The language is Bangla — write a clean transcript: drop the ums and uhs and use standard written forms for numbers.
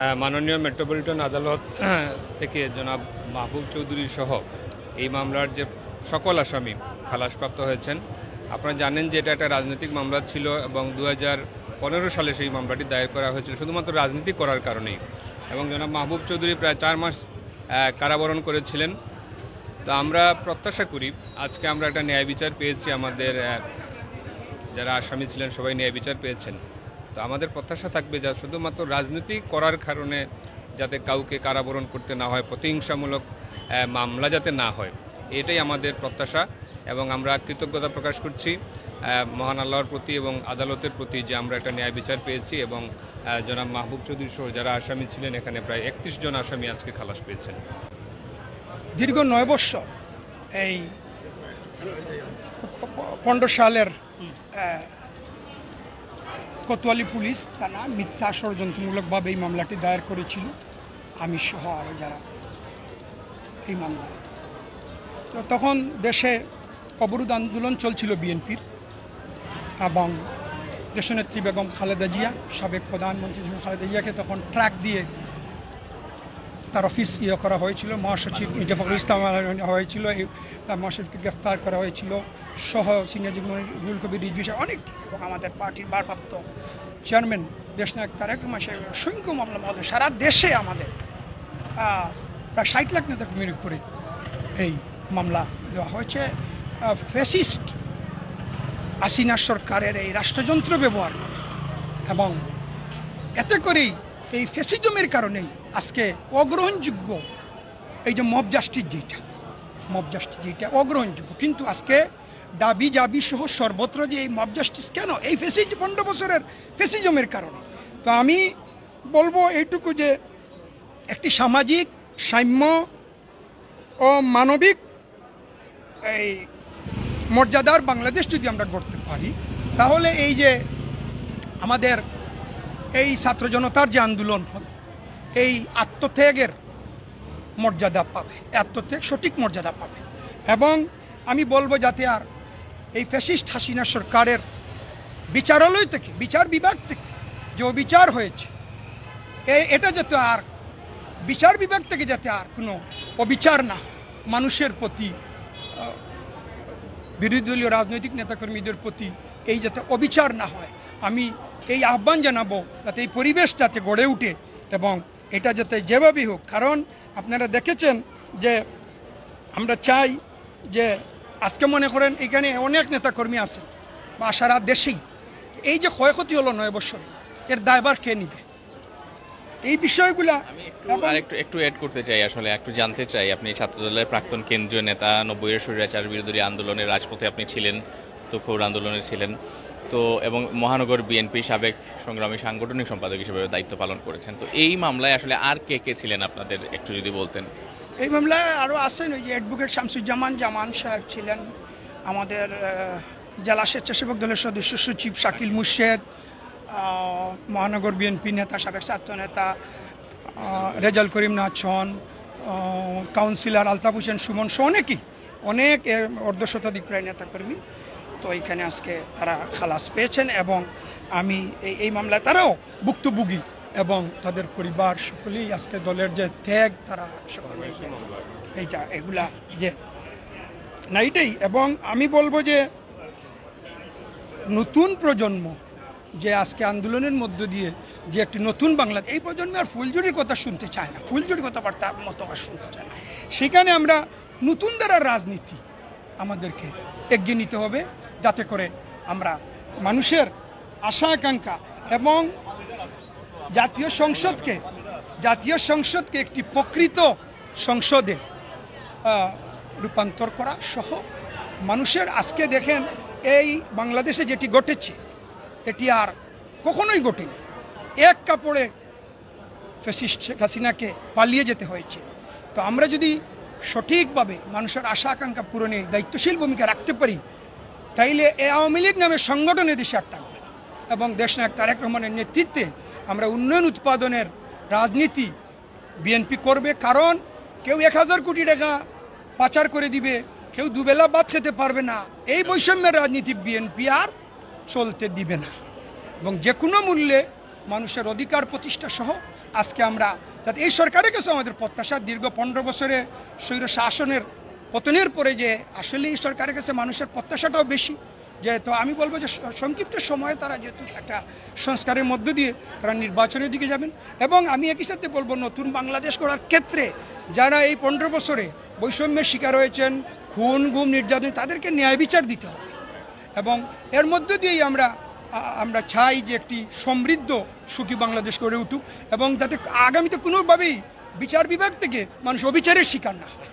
মাননীয় মেট্রোপলিটন আদালত থেকে জনাব মাহবুব চৌধুরী সহ এই মামলার যে সকল আসামি খালাসপ্রাপ্ত হয়েছেন। আপনারা জানেন যে এটা একটা রাজনৈতিক মামলা ছিল এবং 2015 সালে সেই মামলাটি দায়ের করা হয়েছিল শুধুমাত্র রাজনীতি করার কারণেই, এবং জনাব মাহবুব চৌধুরী প্রায় 4 মাস কারাবরণ করেছিলেন। তো আমরা প্রত্যাশা করি আজকে আমরা একটা ন্যায় বিচার পেয়েছি, আমাদের যারা আসামি ছিলেন সবাই ন্যায় বিচার পেয়েছেন। তো আমাদের প্রত্যাশা থাকবে যা শুধুমাত্র রাজনীতি করার কারণে যাতে কাউকে কারাবরণ করতে না হয়, প্রতিহিংসামূলক মামলা যাতে না হয়, এটাই আমাদের প্রত্যাশা। এবং আমরা কৃতজ্ঞতা প্রকাশ করছি মহান আল্লাহর প্রতি এবং আদালতের প্রতি যে আমরা একটা ন্যায় বিচার পেয়েছি এবং জনাব মাহবুব চৌধুরী সহ যারা আসামি ছিলেন এখানে প্রায় 31 জন আসামি আজকে খালাস পেয়েছেন। দীর্ঘ 9 বছর এই 15 সালের কোতোয়ালি পুলিশ থানা মিথ্যা ষড়যন্ত্রমূলকভাবে এই মামলাটি দায়ের করেছিল, আমি সহ আরও যারা এই মামলা। তো তখন দেশে অবরোধ আন্দোলন চলছিল বিএনপির, এবং দেশনেত্রী বেগম খালেদা জিয়া, সাবেক প্রধানমন্ত্রী খালেদা জিয়াকে তখন ট্রাক দিয়ে তার অফিস করা হয়েছিল, মহাসচিব মির্জা ফখরুল ইসলাম হয়েছিল, এই মহাসচিবকে গ্রেফতার করা হয়েছিল সহ সিনিয়র রুল কবির রিজভী অনেক, এবং আমাদের পার্টির ভারপ্রাপ্ত চেয়ারম্যান দেশনায়ক তারেক রহমান সাহেব অসংখ্য মামলা মহলে সারা দেশে আমাদের প্রায় 60 লাখ নেতা কর্মীর উপরে এই মামলা দেওয়া হয়েছে। ফ্যাসিস্ট হাসিনা সরকারের এই রাষ্ট্রযন্ত্র ব্যবহার করে, এবং এতে করেই এই ফ্যাসিজমের কারণেই আজকে অগ্রহণযোগ্য এই যে মব জাস্টিস যেটা অগ্রহণযোগ্য, কিন্তু আজকে দাবি জাবি সহ সর্বত্র যে এই মব জাস্টিস কেন, এই 15 বছরের ফ্যাসিজমের কারণে। তো আমি বলবো এইটুকু যে একটি সামাজিক সাম্য ও মানবিক এই মর্যাদার বাংলাদেশ যদি আমরা গড়তে পারি, তাহলে এই যে আমাদের এই ছাত্র জনতার যে আন্দোলন হলো, এই আত্মত্যাগের মর্যাদা পাবে, আত্মত্যাগ সঠিক মর্যাদা পাবে। এবং আমি বলবো যাতে আর এই ফ্যাসিস্ট হাসিনা সরকারের বিচারালয় থেকে, বিচার বিভাগ থেকে যে অবিচার হয়েছে, এটা যাতে আর বিচার বিভাগ থেকে যাতে আর কোনো অবিচার না, মানুষের প্রতি, বিরোধী দলীয় রাজনৈতিক নেতাকর্মীদের প্রতি এই যাতে অবিচার না হয়, আমি এই আহ্বান জানাবো যাতে এই পরিবেশ যাতে গড়ে উঠে, এবং এটা যাতে যেভাবেই হোক। কারণ আপনারা দেখেছেন যে আমরা চাই যে আজকে মনে করেন এখানে অনেক নেতাকর্মী আছে বা সারা দেশেই, এই যে ক্ষয়ক্ষতি হলো 9 বছরে, এর দায়ভার কে নিবে? এই বিষয়গুলা আমি একটু এড করতে চাই, আসলে একটু জানতে চাই, আপনি ছাত্রদলের প্রাক্তন কেন্দ্রীয় নেতা, 90-এর স্বৈরাচার বিরোধী আন্দোলনের রাজপথে আপনি ছিলেন, তুখোর আন্দোলনে ছিলেন, তো এবং মহানগর বিএনপি সাবেক সংগ্রামী সাংগঠনিক সম্পাদক হিসেবে দায়িত্ব পালন করেছেন। তো এই মামলায় আসলে আর কে কে ছিলেন আপনাদের একটু যদি বলতেন। এই মামলায় আরও আছেন, ওই যে অ্যাডভোকেট শামসুজ্জামান জামান সাহেব ছিলেন, আমাদের জেলা স্বেচ্ছাসেবক দলের সদস্য সচিব শাকিল মুর্শেদ, মহানগর বিএনপি নেতা, সাবেক ছাত্র নেতা রেজাল করিম নাচন, কাউন্সিলর আলতাফ হোসেন সুমন সহ অনেক অর্ধশতাধিক প্রায় নেতাকর্মী। তো এইখানে আজকে তারা খালাস পেয়েছেন, এবং আমি এই মামলায় তারাও ভুক্তভোগী, এবং তাদের পরিবার সকলেই আজকে দলের যে ত্যাগ, তারা সকলে এইটা এগুলা যে না এইটাই। এবং আমি বলবো যে নতুন প্রজন্ম যে আজকে আন্দোলনের মধ্য দিয়ে যে একটি নতুন বাংলা, এই প্রজন্মে আর ফুলঝুরির কথা শুনতে চায় না, ফুলঝুরির কথাবার্তা মতো আর শুনতে চায় না। সেখানে আমরা নতুন ধারার রাজনীতি আমাদেরকে এগিয়ে নিতে হবে, যাতে করে আমরা মানুষের আশা আকাঙ্ক্ষা এবং জাতীয় সংসদকে একটি প্রকৃত সংসদে রূপান্তর করা সহ মানুষের, আজকে দেখেন এই বাংলাদেশে যেটি ঘটেছে এটি আর কখনোই ঘটেনি। এক কাপড়ে ফ্যাসিস্ট শেখ হাসিনাকে পালিয়ে যেতে হয়েছে। তো আমরা যদি সঠিকভাবে মানুষের আশা আকাঙ্ক্ষা পূরণে দায়িত্বশীল ভূমিকা রাখতে পারি, তাইলে এই আওয়ামী লীগ নামে সংগঠনে দেশে আর থাকবে না, এবং দেশনায়ক তারেক রহমানের নেতৃত্বে আমরা উন্নয়ন উৎপাদনের রাজনীতি বিএনপি করবে। কারণ কেউ 1000 কোটি টাকা পাচার করে দিবে, কেউ দুবেলা ভাত খেতে পারবে না, এই বৈষম্যের রাজনীতি বিএনপি আর চলতে দিবে না, এবং যে কোনো মূল্যে মানুষের অধিকার প্রতিষ্ঠা সহ আজকে আমরা যাতে এই সরকারের কাছে আমাদের প্রত্যাশা দীর্ঘ 15 বছরে স্বৈর শাসনের পতনের পরে যে আসলে এই সরকারের কাছে মানুষের প্রত্যাশাটাও বেশি, যেহেতু আমি বলবো যে সংক্ষিপ্ত সময়ে তারা যেহেতু একটা সংস্কারের মধ্য দিয়ে তারা নির্বাচনের দিকে যাবেন। এবং আমি একই সাথে বলবো নতুন বাংলাদেশ গড়ার ক্ষেত্রে যারা এই 15 বছরে বৈষম্যের শিকার হয়েছেন, খুন গুম নির্যাতন, তাদেরকে ন্যায় বিচার দিতে হবে। এবং এর মধ্য দিয়েই আমরা চাই যে একটি সমৃদ্ধ সুখী বাংলাদেশ গড়ে উঠুক এবং যাতে আগামীতে কোনোভাবেই বিচার বিভাগ থেকে মানুষ অবিচারের শিকার না হয়।